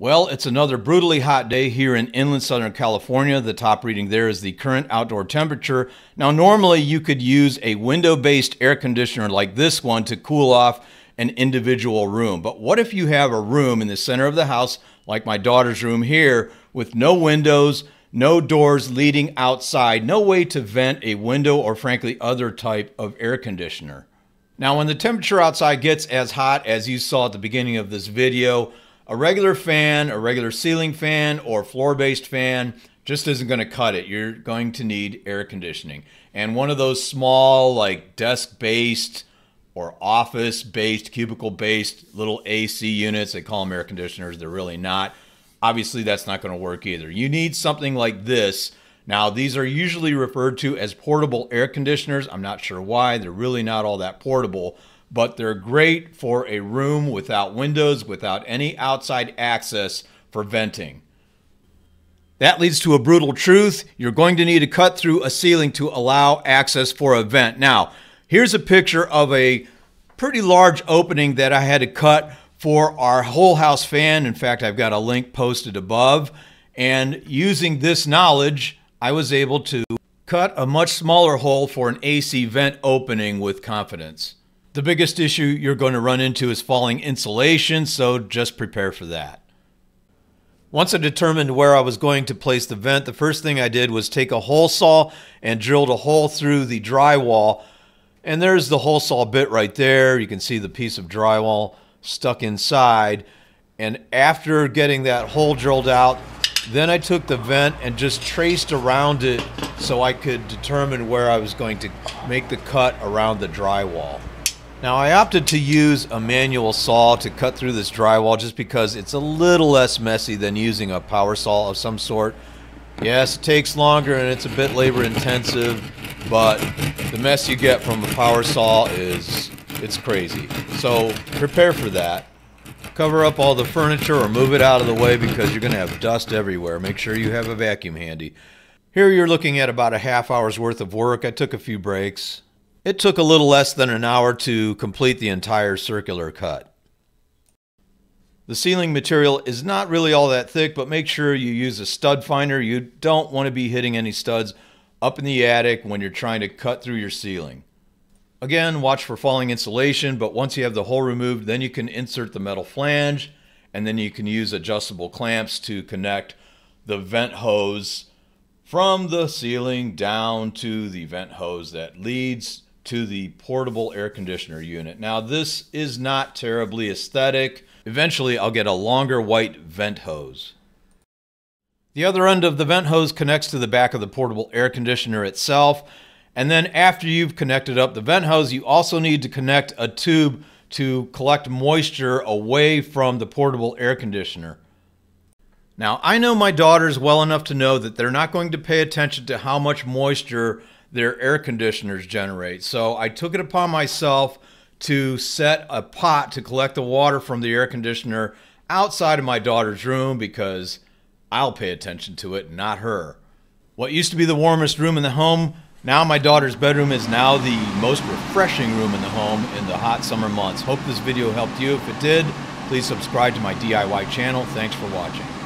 Well, it's another brutally hot day here in inland Southern California. The top reading there is the current outdoor temperature. Now, normally you could use a window-based air conditioner like this one to cool off an individual room. But what if you have a room in the center of the house, like my daughter's room here, with no windows, no doors leading outside, no way to vent a window or frankly other type of air conditioner? Now, when the temperature outside gets as hot as you saw at the beginning of this video, a regular fan, a regular ceiling fan, or floor-based fan just isn't going to cut it. You're going to need air conditioning. And one of those small, like desk-based or office-based, cubicle-based little AC units, they call them air conditioners, they're really not. Obviously, that's not going to work either. You need something like this. Now, these are usually referred to as portable air conditioners. I'm not sure why. They're really not all that portable, but they're great for a room without windows, without any outside access for venting. That leads to a brutal truth. You're going to need to cut through a ceiling to allow access for a vent. Now, here's a picture of a pretty large opening that I had to cut for our whole house fan. In fact, I've got a link posted above. And using this knowledge, I was able to cut a much smaller hole for an AC vent opening with confidence. The biggest issue you're going to run into is falling insulation, so just prepare for that. Once I determined where I was going to place the vent, the first thing I did was take a hole saw and drilled a hole through the drywall. And there's the hole saw bit right there. You can see the piece of drywall stuck inside. And after getting that hole drilled out, then I took the vent and just traced around it so I could determine where I was going to make the cut around the drywall. Now, I opted to use a manual saw to cut through this drywall just because it's a little less messy than using a power saw of some sort. Yes, it takes longer and it's a bit labor intensive, but the mess you get from a power saw it's crazy. So prepare for that. Cover up all the furniture or move it out of the way because you're going to have dust everywhere. Make sure you have a vacuum handy. Here you're looking at about a half hour's worth of work. I took a few breaks. It took a little less than an hour to complete the entire circular cut. The ceiling material is not really all that thick, but make sure you use a stud finder. You don't want to be hitting any studs up in the attic when you're trying to cut through your ceiling. Again, watch for falling insulation, but once you have the hole removed, then you can insert the metal flange, and then you can use adjustable clamps to connect the vent hose from the ceiling down to the vent hose that leads to the portable air conditioner unit. Now, this is not terribly aesthetic. Eventually, I'll get a longer white vent hose. The other end of the vent hose connects to the back of the portable air conditioner itself. And then after you've connected up the vent hose, you also need to connect a tube to collect moisture away from the portable air conditioner. Now, I know my daughters well enough to know that they're not going to pay attention to how much moisture their air conditioners generate. So I took it upon myself to set a pot to collect the water from the air conditioner outside of my daughter's room because I'll pay attention to it, not her. What used to be the warmest room in the home, now my daughter's bedroom is now the most refreshing room in the home in the hot summer months. Hope this video helped you. If it did, please subscribe to my DIY channel. Thanks for watching.